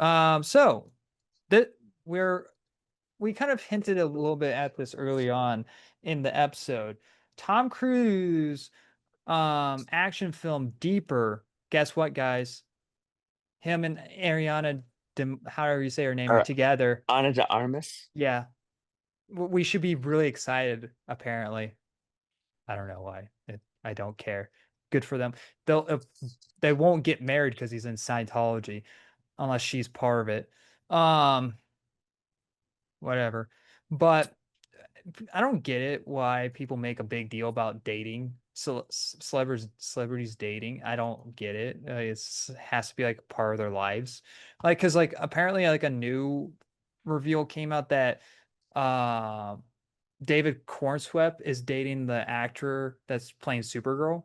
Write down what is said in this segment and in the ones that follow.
So that we're we kind of hinted a little bit at this early on in the episode. Tom Cruise action film Deeper. Guess what, guys? Him and Ariana, however you say her name, are Or together. Ana de Armas. Yeah, we should be really excited, apparently. I don't know why. I don't care. Good for them. They won't get married because he's in Scientology unless she's part of it. Um, Whatever. But I don't get it why people make a big deal about dating. So celebrities dating. I don't get it. It's has to be like part of their lives. Like, because like apparently like a new reveal came out that uh David Cornswept is dating the actor that's playing Supergirl.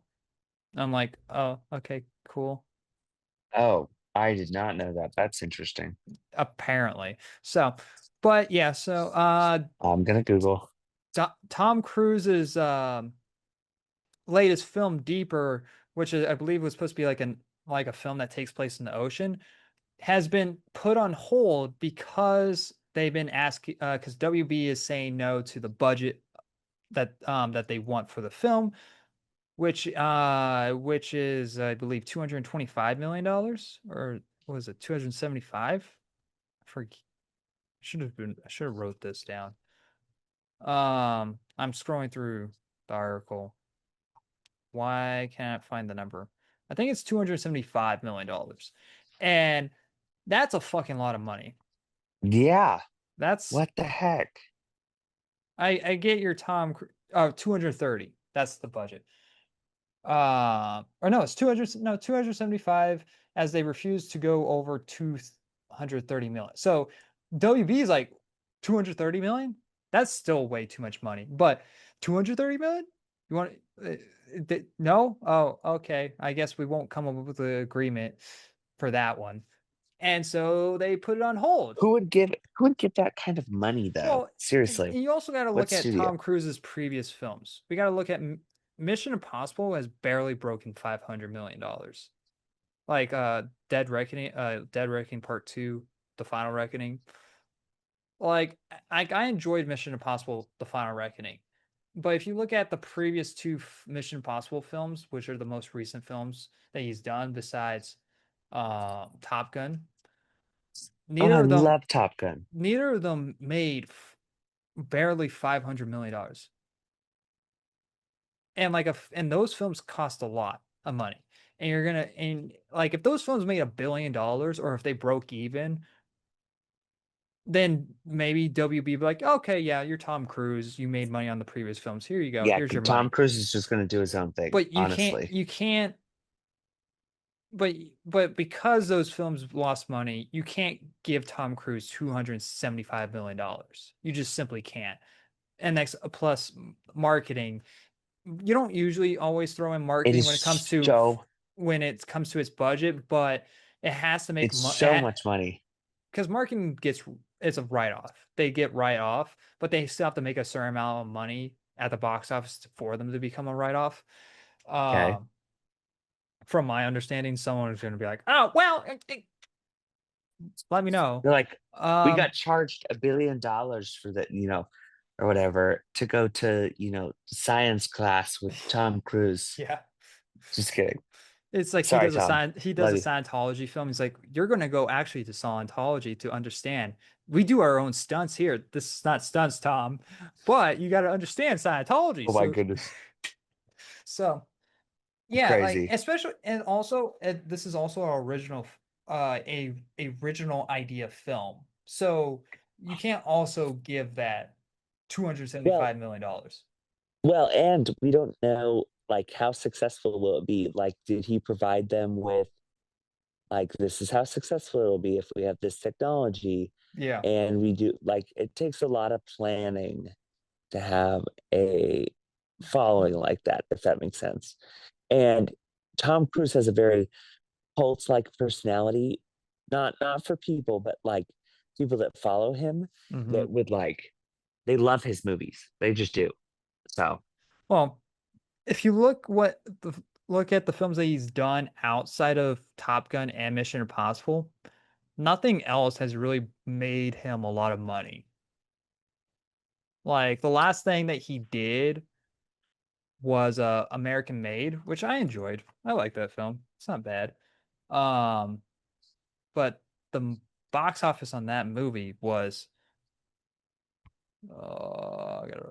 I'm like, oh, okay, cool. Oh, I did not know that. That's interesting. Apparently. So, but yeah, so I'm gonna Google. Tom Cruise's latest film, Deeper, which is, I believe was supposed to be like a film that takes place in the ocean, has been put on hold because they've been asking because WB is saying no to the budget that they want for the film, which is I believe $225 million, or what was it, 275? For I should have wrote this down. I'm scrolling through the article. Why can't I find the number? I think it's $275 million. And that's a fucking lot of money. Yeah. That's What the heck? I get your 230. That's the budget. Or no, it's 200, no, 275, as they refuse to go over 230 million. So WB is like 230 million. That's still way too much money. But 230 million? You want no? Oh, okay. I guess we won't come up with an agreement for that one. And so they put it on hold. Who would give that kind of money though? Well, Seriously. you also got to What look at studio? Tom Cruise's previous films. We got to look at Mission Impossible has barely broken $500 million. Like Dead Reckoning Part 2, The Final Reckoning. Like I enjoyed Mission Impossible, The Final Reckoning. But if you look at the previous two Mission Impossible films, which are the most recent films that he's done besides Top Gun, Oh, neither I of them love Top Gun. neither of them made barely $500 million. And and those films cost a lot of money. And you're gonna and like if those films made $1 billion, or if they broke even, then maybe WB be like, okay, yeah, you're Tom Cruise. You made money on the previous films. Here you go. Yeah, Here's your Tom money. Cruise is just gonna do his own thing, But honestly. you can't, but because those films lost money, you can't give Tom Cruise $275 million. You just simply can't. And that's plus marketing. You don't usually always throw in It marketing is when it comes to its budget, but it has to make it's so much money. because marketing gets it's a write off. They get write off, but they still have to make a certain amount of money at the box office for them to become a write off. Okay. Um, from my understanding, someone is going to be like, "Oh, well, let me know." They're like, we got Um, charged $1 billion for that, or whatever, to go to, science class with Tom Cruise. yeah. Just kidding. It's like Sorry, Tom. He does Love a you. Scientology film. He's like, you're gonna go actually to Scientology to understand. We do our own stunts here. This is not stunts, Tom, but you got to understand Scientology. Oh my So, goodness. so yeah, like Crazy. especially and also this is also our a original idea film. So you can't also give that Well, $275 million. and we don't know like how successful will it be? Like, did he provide them with like this is how successful it'll be if we have this technology Yeah. and we do like it takes a lot of planning to have a following like that, if that makes sense. And Tom Cruise has a very cult-like personality, not for people, but like people that follow him Hmm. that would like they love his movies. They just do. So Well, if you look at the films that he's done outside of Top Gun and Mission Impossible, nothing else has really made him a lot of money. Like the last thing that he did was American Made, which I enjoyed. I like that film. It's not bad. Um, but the box office on that movie was I gotta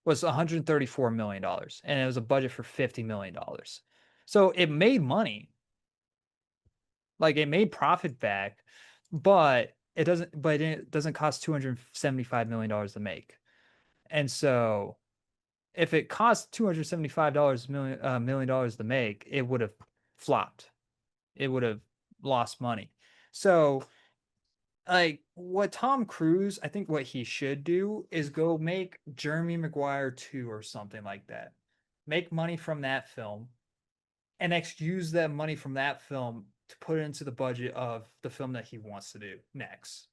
was $134 million, and it was a budget for $50 million. So it made money. Like it made profit back, but it doesn't cost $275 million to make. And so if it cost $275 million dollars to make, it would have flopped. It would have lost money. So like what Tom Cruise, I think what he should do is go make Jeremy Maguire 2 or something like that. Make money from that film and next use that money from that film to put it into the budget of the film that he wants to do next.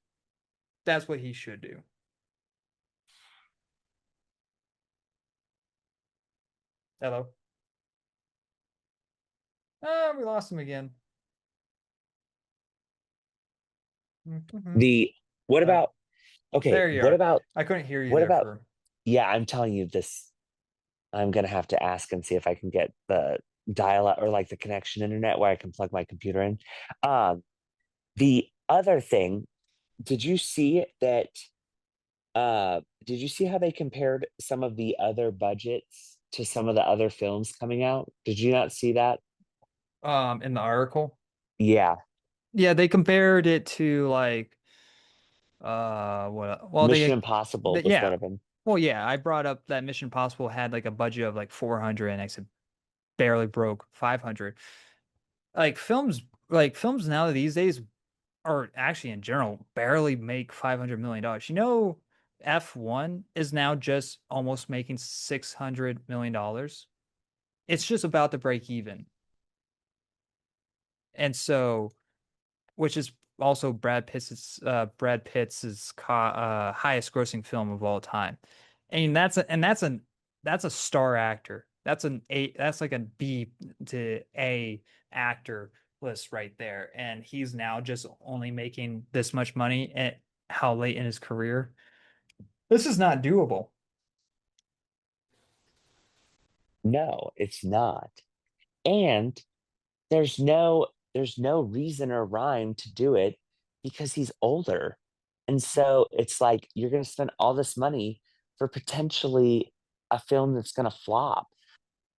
That's what he should do. Hello. Ah, we lost him again. Mhm. The what Uh, about okay, there you are. I couldn't hear you what there about for. yeah, I'm telling you this. I'm gonna have to ask and see if I can get the dial up or like the connection internet where I can plug my computer in. Um, the other thing, did you see that did you see how they compared some of the other budgets to some of the other films coming out? Did you not see that? In the article. Yeah. Yeah, they compared it to like what well Mission Impossible was one yeah. of them. Well, yeah, I brought up that Mission Impossible had like a budget of like 400 and it barely broke 500. Like films now these days or actually in general barely make $500 million. F1 is now just almost making $600 million. It's just about to break even. And so which is also Brad Pitt's highest grossing film of all time. And that's a star actor. That's like a B to A actor list right there. And he's now just only making this much money at how late in his career. This is not doable. No, it's not. And there's no reason or rhyme to do it because he's older. And so it's like you're going to spend all this money for potentially a film that's going to flop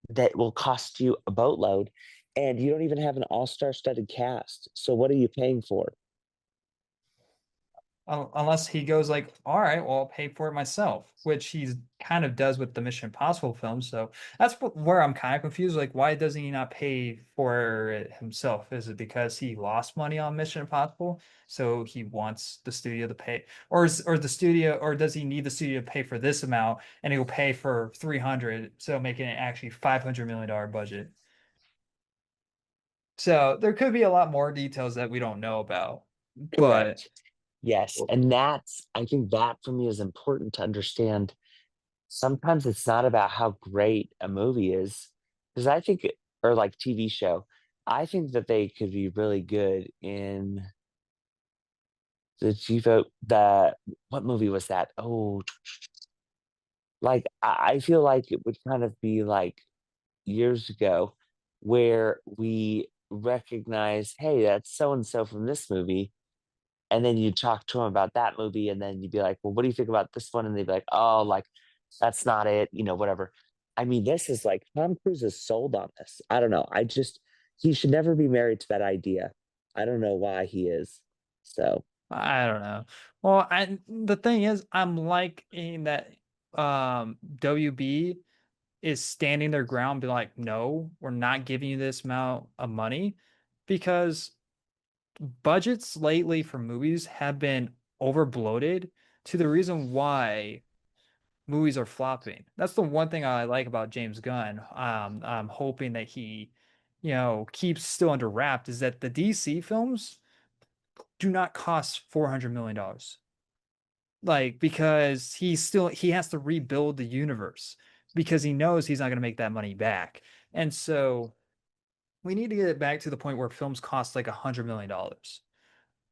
that will cost you a boatload and you don't even have an all-star studded cast. So what are you paying for? Unless he goes like, all right, well, I'll pay for it myself, which he kind of does with the Mission Impossible films. So where I'm kind of confused. Like, why doesn't he not pay for it himself? Is it because he lost money on Mission Impossible, so he wants the studio to pay, or does he need the studio to pay for this amount and he'll pay for 300, so making it actually $500 million budget? So there could be a lot more details that we don't know about, but. Correct. Yes. And I think that for me is important to understand. Sometimes it's not about how great a movie is, because or like TV show, I think that they could be really good in what movie was that? Oh, like I feel like it would kind of be like years ago where we recognize, hey, that's so and so from this movie. And then you talk to them about that movie, and then you'd be like, well, what do you think about this one? And they'd be like, oh, like, that's not it, whatever. I mean, this is like Tom Cruise is sold on this. I don't know. He should never be married to that idea. I don't know why he is. So, I don't know. Well, the thing is, I'm liking that WB is standing their ground, be like, no, we're not giving you this amount of money because budgets lately for movies have been over bloated to the reason why movies are flopping. That's the one thing I like about James Gunn. I'm hoping that he, keeps still under wrapped is that the DC films do not cost $400 million. Like because he has to rebuild the universe because he knows he's not going to make that money back. And so we need to get it back to the point where films cost like $100 million.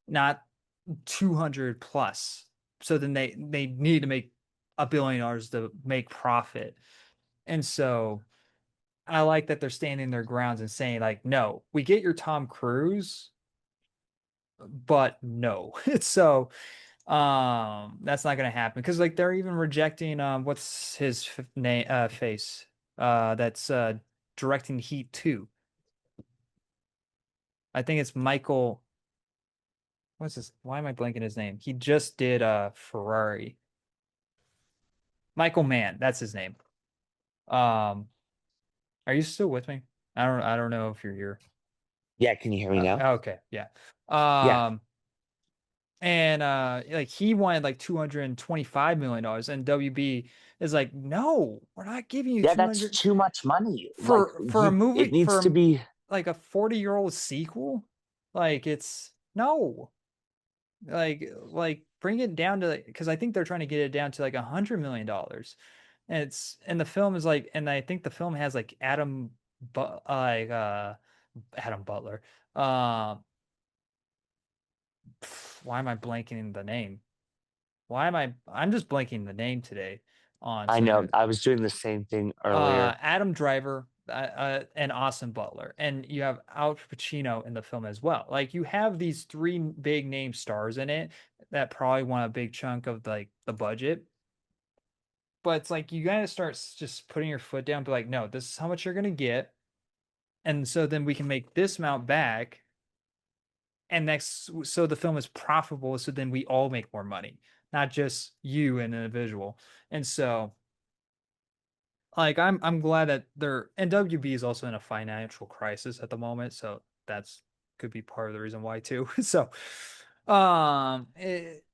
not 200 plus. So then they need to make $1 billion to make profit. And so I like that they're standing their grounds and saying like, no, we get your Tom Cruise, but no. So that's not gonna happen because like they're even rejecting what's his name face that's directing Heat 2. I think it's Michael. What's his? Why am I blanking his name? He just did Ferrari. Michael Mann, that's his name. Um, are you still with me? I don't know if you're here. Yeah, can you hear me now? Okay, yeah. Yeah. Um, and like he wanted like $225 million, and WB is like, no, we're not giving you Yeah, that's 200 too much money. Like for a it movie needs to be. like a 40-year-old sequel. Like it's no. Like bring it down to because I think they're trying to get it down to like $100 million, and the film is like, and I think the film has like but like Adam Butler. Um, why am I blanking the name? Why am I'm just blanking the name today on I something. know I was doing the same thing earlier. Adam Driver, and Austin Butler, and you have Al Pacino in the film as well. Like you have these three big name stars in it that probably want a big chunk of like the budget. But it's like you gotta start just putting your foot down, be like, no, this is how much you're gonna get, and so then we can make this amount back, and next, so the film is profitable, so then we all make more money, not just you an individual. And so like I'm glad that they're and WB is also in a financial crisis at the moment, so that's could be part of the reason why too. So um it,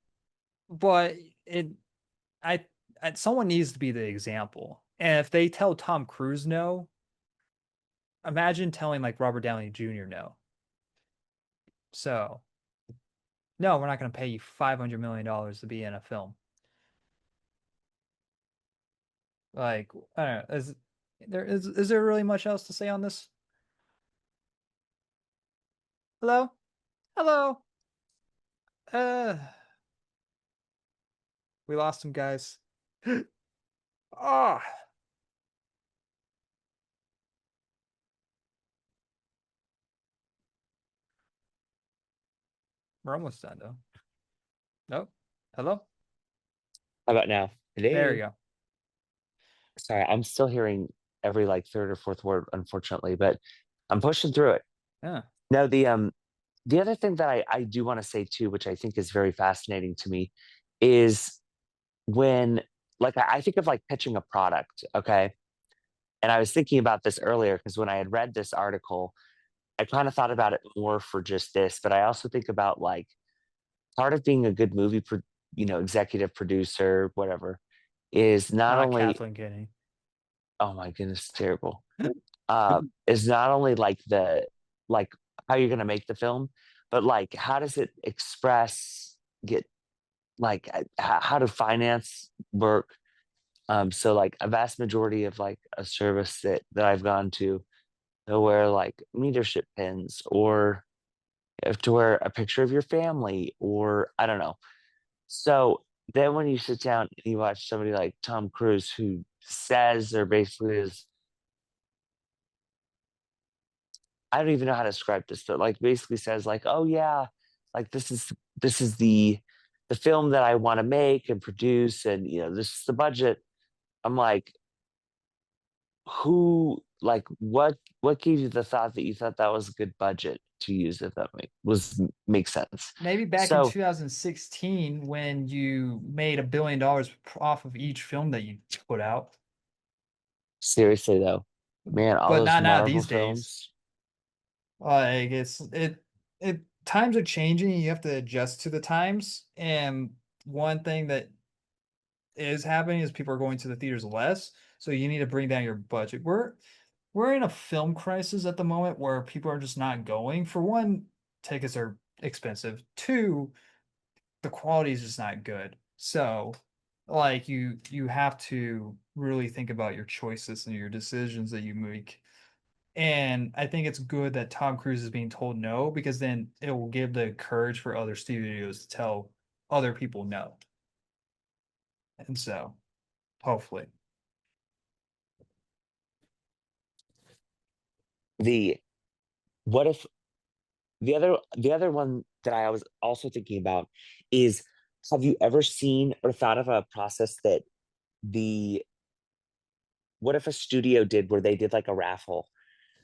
but it I, someone needs to be the example. And if they tell Tom Cruise no, imagine telling like Robert Downey Jr. no. So no, we're not going to pay you $500 million to be in a film. Like I don't know, is there really much else to say on this? Hello? Hello? Uh We lost some guys. Ah, we're almost done though. Nope. Hello? How about now? There you Hello. go. Sorry, I'm still hearing every like third or fourth word, unfortunately, but I'm pushing through it. Yeah. No, the other thing that I do want to say too, which I think is very fascinating to me, is when like I think of like pitching a product, okay? And I was thinking about this earlier because when I had read this article, I kind of thought about it more for just this, but I also think about like part of being a good executive producer, whatever, is not Not only, Kathleen Kinney. oh my goodness, terrible. Is not only like like how you're gonna make the film, but like how does it get like how do finance work? So like a vast majority of like a service that I've gone to, they'll wear like leadership pins or you have to wear a picture of your family or I don't know. So then when you sit down and you watch somebody like Tom Cruise who says or basically is, I don't even know how to describe this, but like basically says like, oh yeah, like this is the film that I want to make and produce and this is the budget. I'm like, what gave you the thought that you thought that was a good budget to use if that makes sense. Maybe back in So 2016 when you made $1 billion off of each film that you put out, seriously though, man, all but those not Marvel these days. films, Like it times are changing. You have to adjust to the times. And one thing that is happening is people are going to the theaters less. So you need to bring down your budget. We're in a film crisis at the moment where people are just not going. For one, tickets are expensive. Two, the quality is just not good. So like you have to really think about your choices and your decisions that you make. And I think it's good that Tom Cruise is being told no because then it will give the courage for other studios to tell other people no. And so, hopefully. The what if the other one that I was also thinking about is, have you ever seen or thought of a process that the what if a studio did where they did like a raffle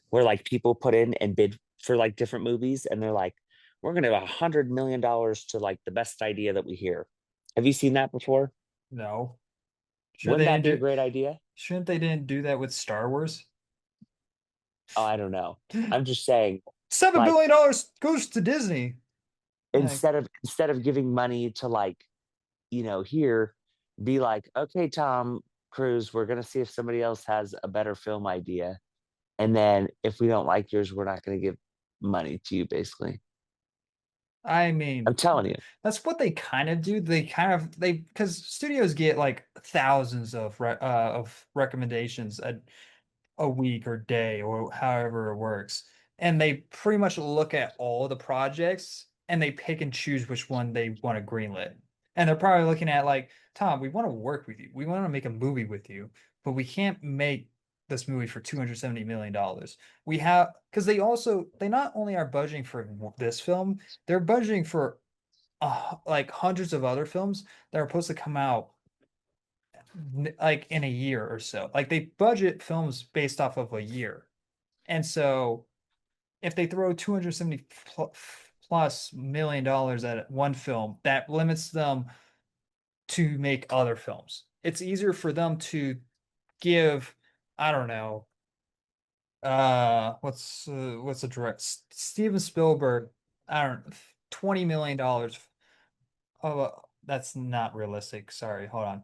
where like people put in and bid for like different movies and they're like, we're gonna have $100 million to like the best idea that we hear. Have you seen that before? No. Sure Wouldn't they that didn't be a do great idea? shouldn't they didn't do that with Star Wars? Oh, I don't know. I'm just saying, Seven like, billion dollars goes to Disney. Like, instead of giving money to like, here, be like, okay, Tom Cruise, we're gonna see if somebody else has a better film idea. And then if we don't like yours, we're not gonna give money to you, basically. I mean, I'm telling you. that's what they kind of do. They because studios get like thousands of recommendations a week or day or however it works. And they pretty much look at all the projects and they pick and choose which one they want to greenlit. And they're probably looking at like, Tom, we want to work with you. We want to make a movie with you, but we can't make this movie for $270 million. We have because they not only are budgeting for this film, they're budgeting for like hundreds of other films that are supposed to come out like in a year or so. Like they budget films based off of a year. And so if they throw 270 plus million dollars at one film, that limits them to make other films. It's easier for them to give, I don't know, what's a direct Steven Spielberg, I don't know, $20 million of that's not realistic. Sorry, hold on.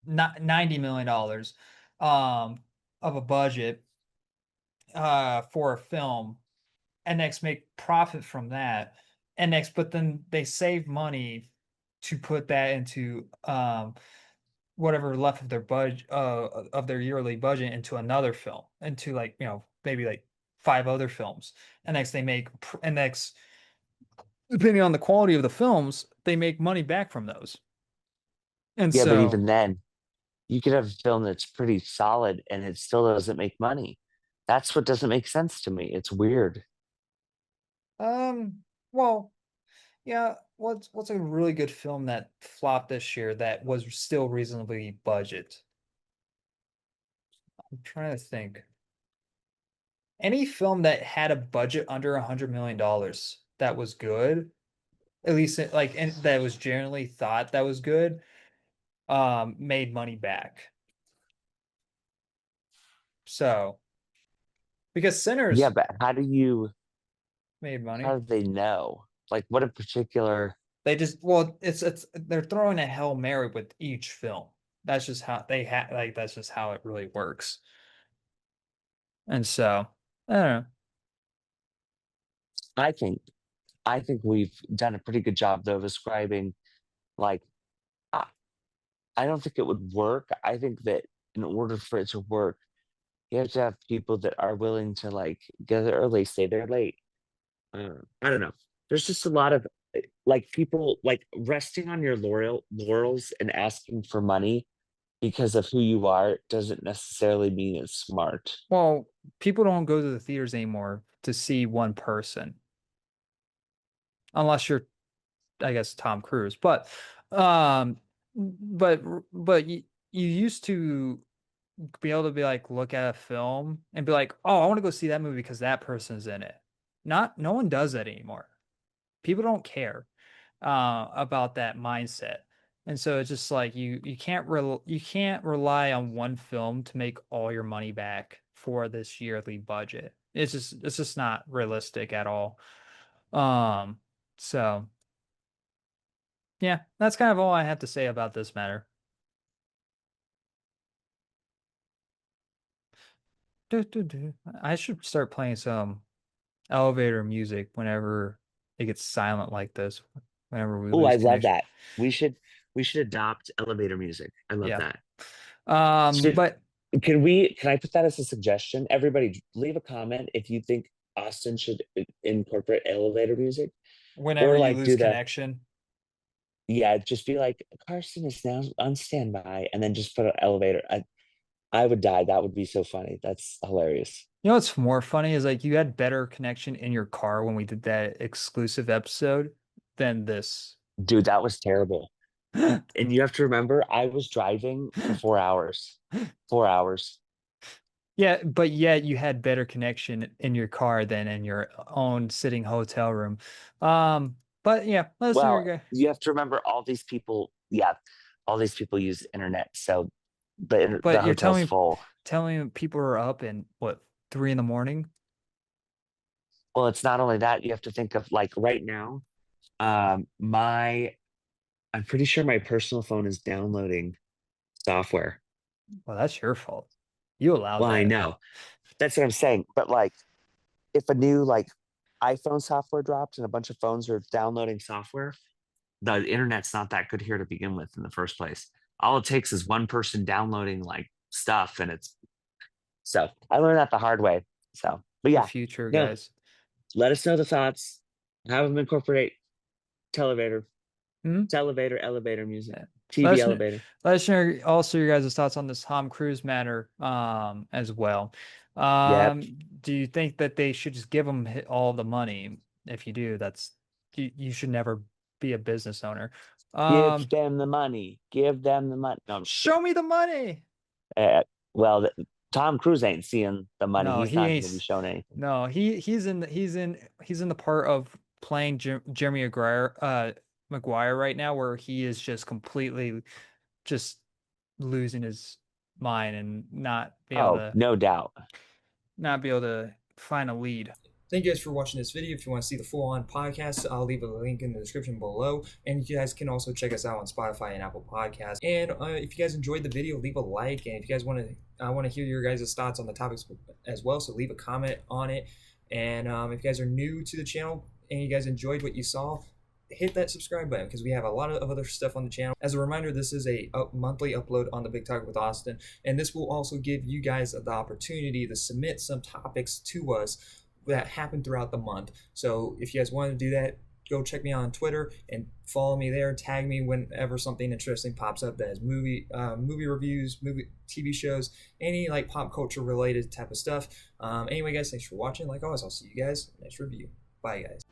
Not $90 million of a budget for a film and next make profit from that and next but then they save money to put that into whatever left of their budget of their yearly budget into another film into like maybe like five other films and next they make and next depending on the quality of the films they make money back from those and Yeah, but so even then, you could have a film that's pretty solid and it still doesn't make money. That's what doesn't make sense to me. It's weird. well yeah, what's a really good film that flopped this year that was still reasonably budget? I'm trying to think. Any film that had a budget under $100 million that was good, at least like and that was generally thought that was good, made money back. So because Yeah, Sinners but made how money, do they know? Like what a particular they just well, it's they're throwing a Hail Mary with each film. That's just how they have like that's just how it really works. And so I don't know. I think I think we've done a pretty good job though of describing like I, I don't think it would work. I think that in order for it to work, you have to have people that are willing to like get there early, stay there late. I don't know. There's just a lot of like people like resting on your laurels and asking for money because of who you are doesn't necessarily mean it's smart. Well, people don't go to the theaters anymore to see one person, unless you're, I guess, Tom Cruise. Um, but you used to be able to be like, look at a film and be like, oh, I want to go see that movie because that person's in it. No one does that anymore. People don't care about that mindset. And so it's just like you can't rely on one film to make all your money back for this yearly budget. It's just not realistic at all. Um, so yeah, that's kind of all I have to say about this matter. I should start playing some elevator music whenever it gets silent like this, whenever we Oh, lose I love connection. that. We should adopt elevator music. I love Yeah. that. Um, Should but Can I put that as a suggestion? Everybody leave a comment if you think Austin should incorporate elevator music, Whenever or you like lose do the, connection. yeah, just be like, Carson is now on standby, and then just put an elevator. I would die. That would be so funny. That's hilarious. You know what's more funny is like you had better connection in your car when we did that exclusive episode than this. Dude, that was terrible. And you have to remember, I was driving for 4 hours. 4 hours. Yeah, but yet you had better connection in your car than in your own sitting hotel room. But yeah, let us know your Well, guy. you have to remember all these people, yeah, all these people use internet. So the But you're hotel's full. telling me people are up in what 3 in the morning? Well, it's not only that, you have to think of like right now, my I'm pretty sure my personal phone is downloading software. Well, that's your fault. You allowed Well, I that. know. That's what I'm saying. But like if a new like iPhone software drops and a bunch of phones are downloading software, the internet's not that good here to begin with in the first place. All it takes is one person downloading like stuff, and it's so I learned that the hard way. So, but The yeah, future, no, guys. let us know the thoughts. Have them incorporate televator, Hmm? elevator music, Yeah. Let TV us know, elevator. let us know also your guys' thoughts on this Tom Cruise matter as well. Yep. Do you think that they should just give him all the money? If you do, that's you should never be a business owner. Give Um, them the money. Give them the money. No, I'm just kidding. show me the money. Well, Tom Cruise ain't seeing the money. No, He's he not ain't. going to be shown anything. No, he's in the part of playing Jeremy Maguire right now, where he is just completely just losing his mind and Oh, no doubt. not be able to find a lead. Thank you guys for watching this video. If you want to see the full-on podcast, I'll leave a link in the description below. And you guys can also check us out on Spotify and Apple Podcasts. And if you guys enjoyed the video, leave a like. And if you guys want to, I want to hear your guys' thoughts on the topics as well. So leave a comment on it. And if you guys are new to the channel and you guys enjoyed what you saw, hit that subscribe button because we have a lot of other stuff on the channel. As a reminder, this is a monthly upload on the Big Talk with Austin, and this will also give you guys the opportunity to submit some topics to us that happen throughout the month. So if you guys want to do that, go check me out on Twitter and follow me there. Tag me whenever something interesting pops up that is movie reviews, movie TV shows, any like pop culture related type of stuff. Anyway, guys, thanks for watching. Like always, I'll see you guys next review. Bye, guys.